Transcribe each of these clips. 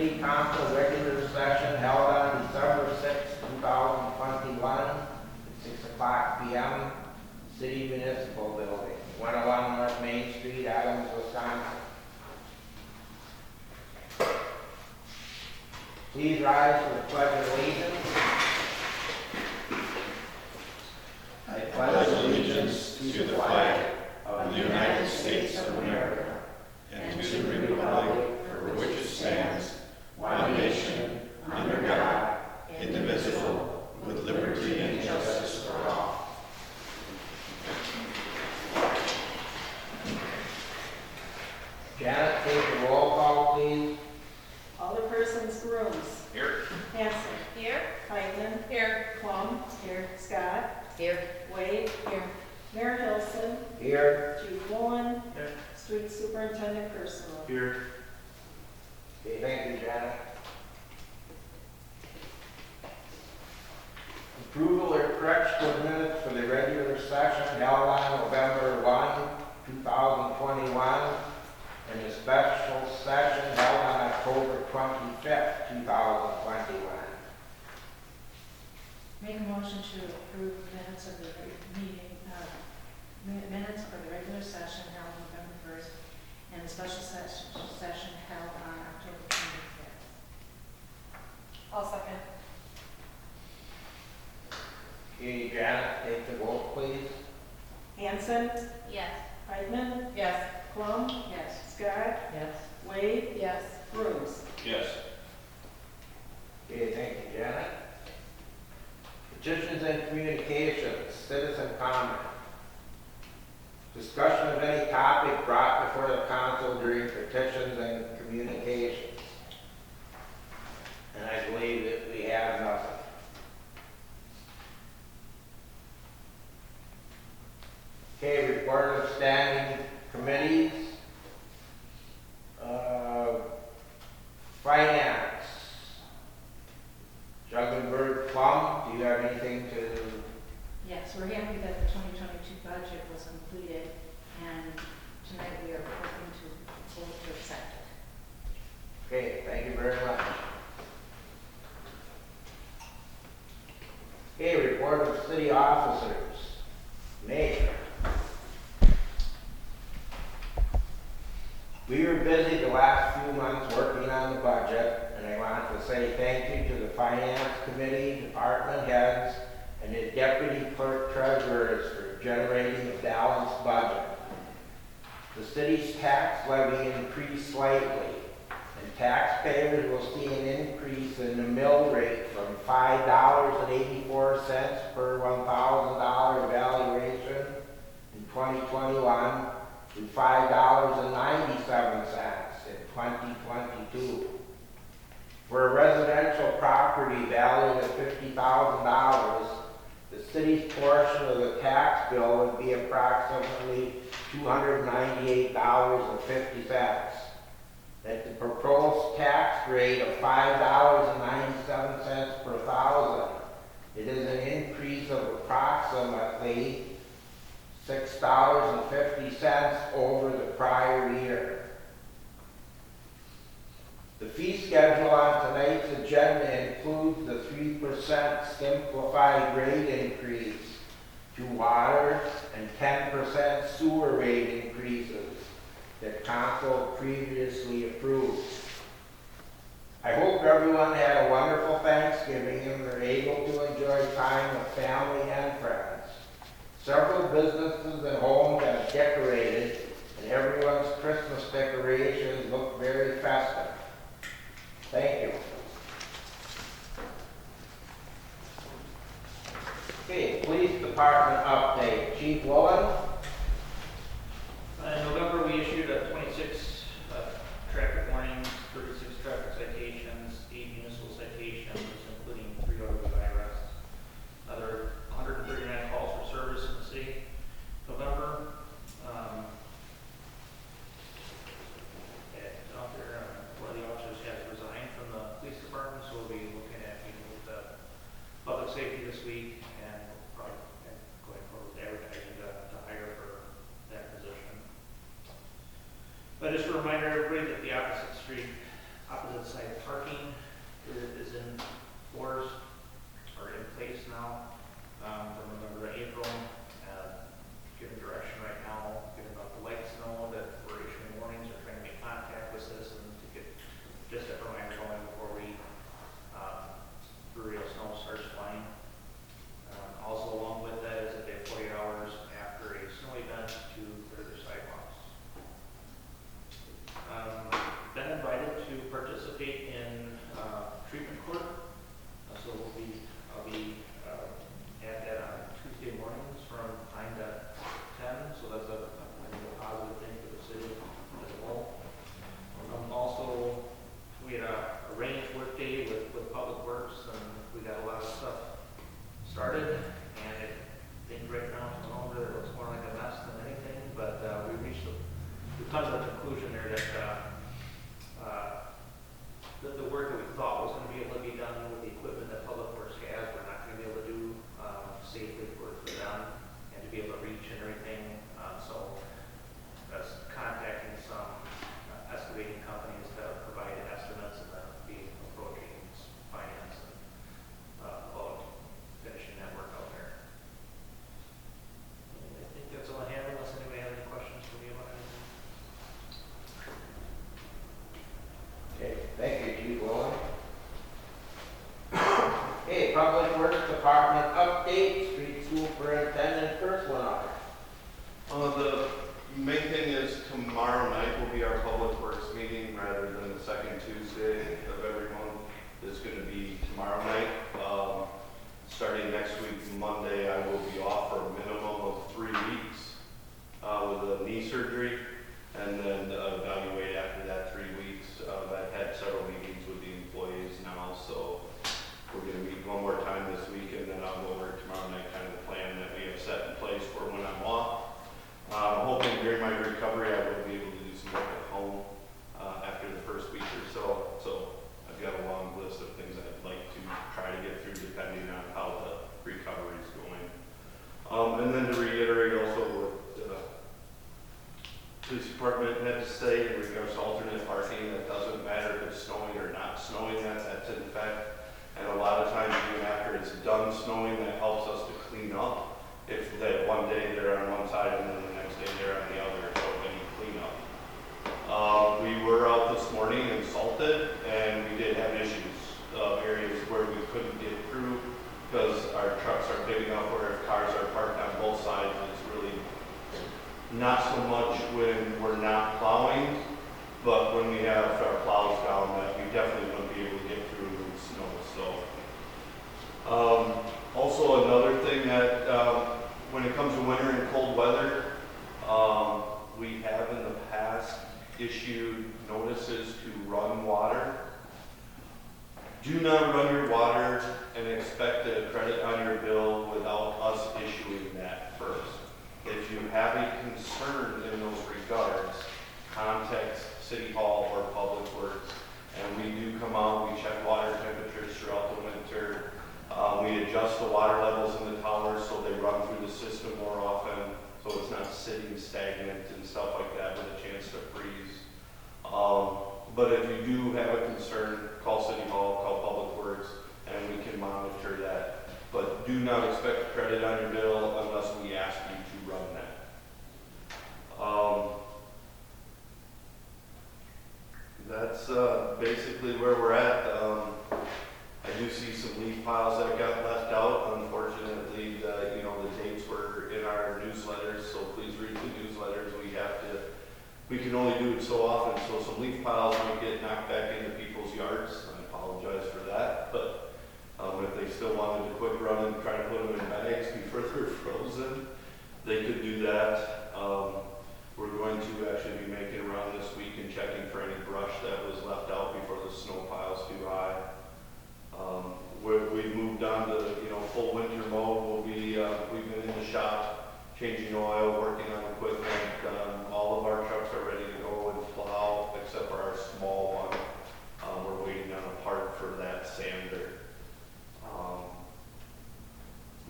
City Council regular session held on December 6, 2021, at 6 o'clock p.m., City Municipal Building, 101 North Main Street, Adams, Wisconsin. Please rise for the Pledge of Allegiance. I pledge allegiance to the flag of the United States of America and to the republic for which it stands, one nation, under God, indivisible, with liberty and justice for all. Janet, take the roll call, please. Alderpersons Grooms. Here. Hanson. Here. Heitman. Here. Plum. Here. Scott. Here. Wade. Here. Mayor Hilson. Here. Chief Woolen. Here. Street Superintendent Personal. Here. Okay, thank you, Janet. Approval or correction of minutes for the regular session held on November 1, 2021, and the special session held on October 25th, 2021. Make a motion to approve minutes of the meeting, minutes for the regular session held November 1st and the special session held on October 25th. I'll second. Okay, Janet, take the vote, please. Hanson. Yes. Heitman. Yes. Plum. Yes. Scott. Yes. Wade. Yes. Grooms. Yes. Okay, thank you, Janet. Petitions and communications, citizen comment. Discussion of any topic brought before the council during petitions and communications. And I believe that we have nothing. Okay, report of standing committees. Finance. Juggenberg Plum, do you have anything to? Yes, we're happy that the 2022 budget was completed, and tonight we are hoping to vote to accept it. Okay, thank you very much. Okay, report of city officers. Mayor. We were busy the last few months working on the budget, and I want to say thank you to the Finance Committee, department heads, and the deputy clerk treasurers for generating a balanced budget. The city's tax levy increased slightly, and taxpayers will see an increase in the mill rate from $5.84 per $1,000 valuation in 2021 to $5.97 in 2022. For a residential property valued at $50,000, the city's portion of the tax bill would be approximately $298.50. At the proposed tax rate of $5.97 per thousand, it is an increase of approximately $6.50 over the prior year. The fee schedule on tonight's agenda includes the 3% simplified rate increase to water and 10% sewer rate increases that council previously approved. I hope everyone had a wonderful Thanksgiving and were able to enjoy time with family and friends. Several businesses and homes have decorated, and everyone's Christmas decorations look very festive. Thank you. Okay, police department update. Chief Woolen. In November, we issued 26 traffic warnings, 36 traffic citations, 8 municipal citations, including 3 OWI arrests. Another 139 calls for service in the city. November, out there, one of the officers has resigned from the police department, so we'll be looking at meeting with public safety this week and probably going forward with advertising to hire for that position. But just a reminder, everybody, that the opposite side parking to participate in treatment court. So I'll be at that on Tuesday mornings from 9 to 10. So that's I think a positive thing for the city as a whole. Also, we had a arranged work day with Public Works, and we got a lot of stuff started. And I think right now it's going over, it looks more like a mess than anything. But we've come to the conclusion there that the work that we thought was going to be able to be done with the equipment that Public Works has, we're not going to be able to do safely for them and to be able to reach and everything. So that's contacting some excavating companies to provide estimates, and then be approaching finance and about finishing that work out there. And I think that's all I have, unless anybody has any questions for me about anything. Okay, thank you, Chief Woolen. Okay, Public Works Department update, street superintendent, first one up. The main thing is tomorrow night will be our Public Works meeting rather than the second Tuesday of every month. It's going to be tomorrow night. Starting next week, Monday, I will be off for a minimum of 3 weeks with a knee surgery, and then evaluate after that 3 weeks. I've had several meetings with the employees now, so we're going to meet one more time this week, and then I'll go over tomorrow night, kind of the plan that we have set in place for when I'm off. I'm hoping during my recovery I will be able to do some work at home after the first week or so. So I've got a long list of things I'd like to try to get through depending on how the recovery is going. And then to reiterate also what the police department had to say in regards to alternate parking, that doesn't matter if it's snowing or not snowing, that's in effect. And a lot of times even after it's done snowing, that helps us to clean up. If that one day they're on one side and then the next day they're on the other, so any cleanup. We were out this morning and salted, and we did have issues, areas where we couldn't get through because our trucks are big enough where if cars are parked on both sides, it's really not so much when we're not plowing, but when we have our plows down, that we definitely wouldn't be able to get through in the snow. So, also another thing that when it comes to winter and cold weather, we have in the past issued notices to run water. Do not run your water and expect a credit on your bill without us issuing that first. If you have a concern in those regards, contact City Hall or Public Works, and we do come out, we check water temperatures throughout the winter. We adjust the water levels in the towers so they run through the system more often, so it's not sitting stagnant and stuff like that with a chance to freeze. But if you do have a concern, call City Hall, call Public Works, and we can monitor that. But do not expect credit on your bill unless we ask you to run that. That's basically where we're at. I do see some leaf piles that got left out. Unfortunately, the dates were in our newsletters, so please read the newsletters. We can only do it so often, so some leaf piles might get knocked back into people's yards. I apologize for that, but if they still wanted to quit running, try to put them in bags before they're frozen, they could do that. We're going to actually be making a round this week and checking for any brush that was left out before the snow pile's too high. We've moved on to full winter mode. We've been in the shop changing oil, working on equipment. All of our trucks are ready to go and plow except for our small one. We're waiting on a part for that sander.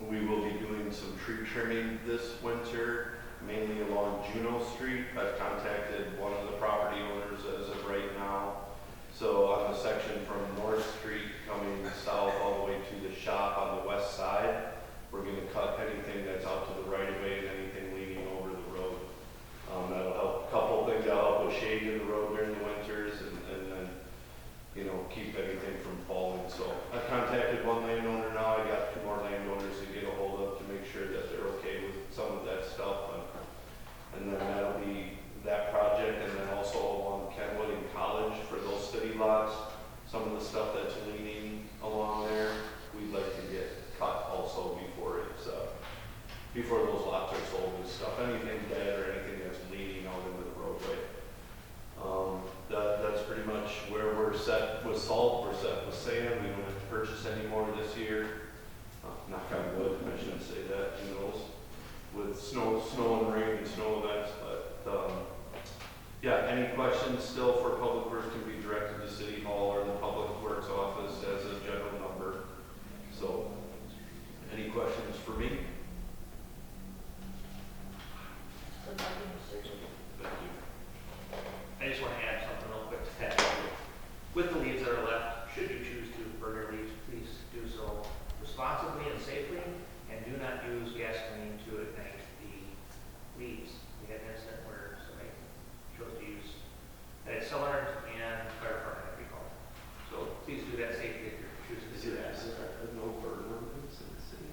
We will be doing some tree trimming this winter, mainly along Juno Street. I've contacted one of the property owners as of right now. So on the section from North Street coming south all the way to the shop on the west side, we're going to cut anything that's out to the right of way and anything leaning over the road. That'll help. A couple things that'll help with shade in the road during the winters and then keep anything from falling. So I contacted one landowner now. I got 2 more landowners to get a hold of to make sure that they're okay with some of that stuff. And then that'll be that project, and then also along Kenwood and College for those city feedlots, some of the stuff that's leaning along there, we'd like to get cut also before it's, before those lots are sold and stuff. Anything dead or anything that's leaning out into the roadway. That's pretty much where we're set with salt, we're set with sand. We don't have to purchase any more this year. Knock on wood, I shouldn't say that, who knows, with snow and rain and snow events, but, yeah, any questions still for Public Works can be directed to City Hall or the Public Works office as a general number. So, any questions for me? Thank you. I just want to add something real quick to that. With the leaves that are left, should you choose to burn your leaves, please do so responsibly and safely, and do not use gasoline to ignite the leaves. We had an incident where somebody chose to use an accelerant and fire department had recalled. So please do that safely if you're choosing to do that. No burn ordinance in the city?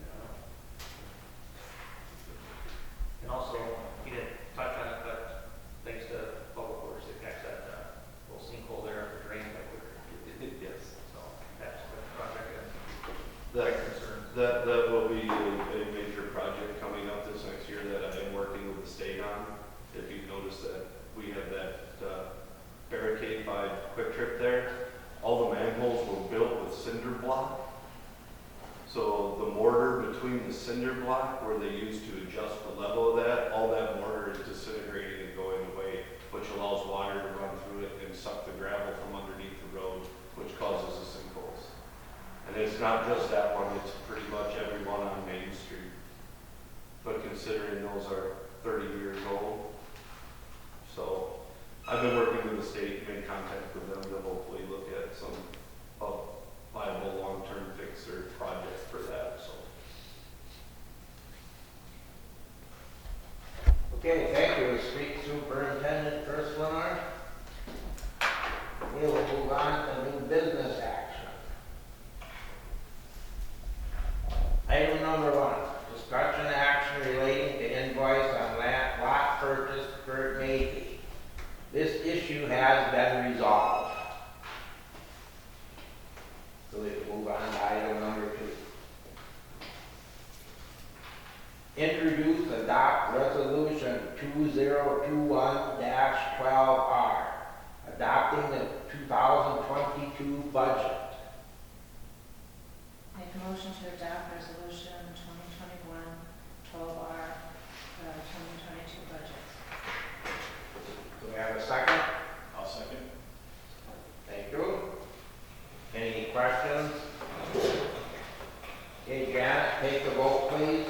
And also, he didn't touch on it, but thanks to Public Works, they patched that little sinkhole there at the drain pipe. Yes. So that's the project and That, quite concerned. that will be a major project coming up this next year that I am working with the state on. If you've noticed that we have that barricade by Quick Trip there, all the manholes were built with cinder block. So the mortar between the cinder block where they used to adjust the level of that, all that mortar is disintegrating and going away, which allows water to run through it and suck the gravel from underneath the road, which causes the sinkholes. And it's not just that one, it's pretty much every one on Main Street. But considering those are 30 years old, so I've been working with the state, made contact with them to hopefully look at some viable long-term fix or project for that, so. Okay, thank you, Street Superintendent Chris Leonard. We will move on to new business action. Item number 1, discussion action relating to invoice on lot purchase for Maybe. This issue has been resolved. So we will move on to item number 2. Introduce, adopt resolution 2021-12R, adopting the 2022 budget. Make a motion to adopt resolution 2021-12R, 2022 budget. Do we have a second? I'll second. Thank you. Any questions? Okay, Janet, take the vote, please.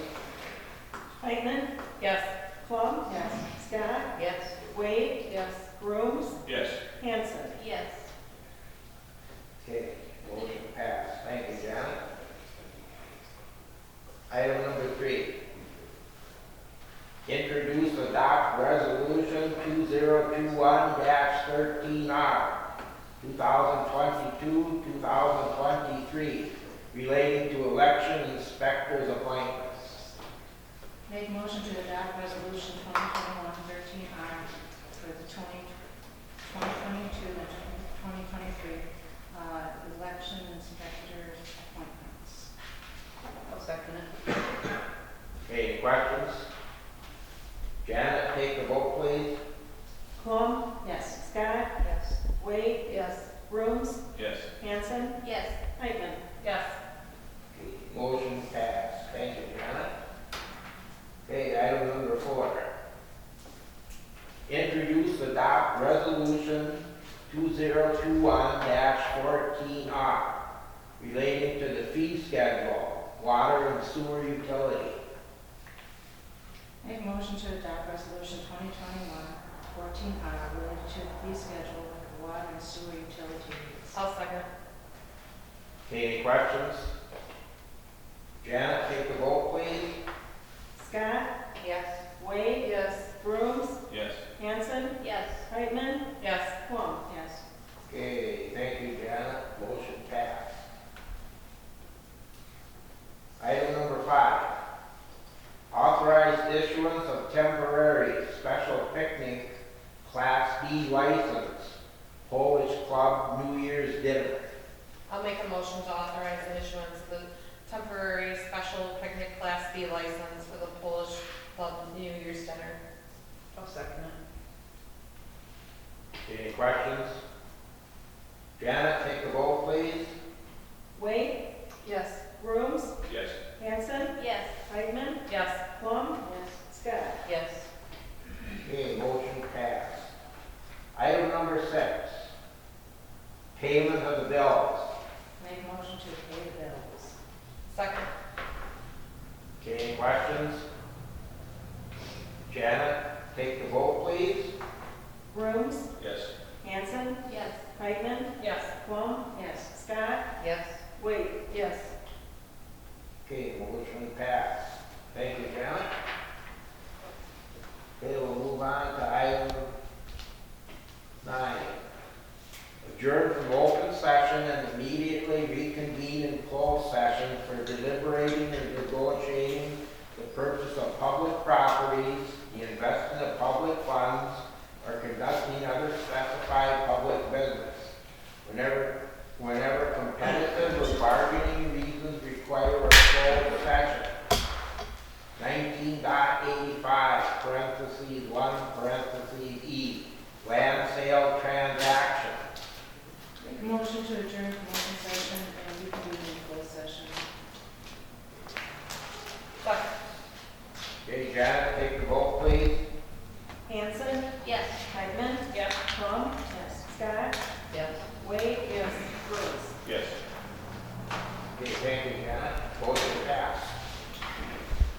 Heitman, Yes. Plum, Yes. Scott, Yes. Wade, Yes. Brooms, Yes. Hanson. Yes. Okay, motion passed. Thank you, Janet. Item number 3. Introduce, adopt resolution 2021-13R, 2022-2023, relating to election inspectors appointments. Make a motion to adopt resolution 2021-13R for the 2022 and 2023 election inspectors appointments. I'll second it. Okay, any questions? Janet, take the vote, please. Plum, Yes. Scott, Yes. Wade, Yes. Brooms, Yes. Hanson, Yes. Heitman. Yes. Okay, motion passed. Thank you, Janet. Okay, item number 4. Introduce, adopt resolution 2021-14R, relating to the fee schedule, water and sewer utility. Make a motion to adopt resolution 2021-14R related to the fee schedule of the water and sewer utility rates. I'll second. Okay, any questions? Janet, take the vote, please. Scott, Yes. Wade, Yes. Brooms, Yes. Hanson, Yes. Heitman, Yes. Plum. Yes. Okay, thank you, Janet. Motion passed. Item number 5. Authorized issuance of temporary special picnic Class B license, Polish Club New Year Year's dinner. I'll make a motion to authorize the issuance of the temporary special picnic Class B license for the Polish Club New Year's dinner. I'll second it. Any questions? Janet, take the vote, please. Wade, Yes. Rooms, Yes. Hanson, Yes. Heitman, Yes. Plum, Yes. Scott. Yes. Okay, motion passed. Item number 6, payment of the bills. Make a motion to pay the bills. Second. Okay, any questions? Janet, take the vote, please. Rooms, Yes. Hanson, Yes. Heitman, Yes. Plum, Yes. Scott, Yes. Wade. Yes. Okay, motion passed. Thank you, Janet. Okay, we'll move on to item 9. Adjourn from open session and immediately reconvene in closed session for deliberating and negotiating the purchase of public properties, the investment of public funds, or conducting other specified public business. Whenever competitive or bargaining reasons require a closed session. 19.85, parentheses 1, parentheses E, land sale transaction. Make a motion to adjourn from open session and reconvene in closed session. Second. Okay, Janet, take the vote, please. Hanson, Yes. Heitman, Yes. Plum, Yes. Scott, Yes. Wade. Yes. Rooms. Yes. Okay, thank you, Janet.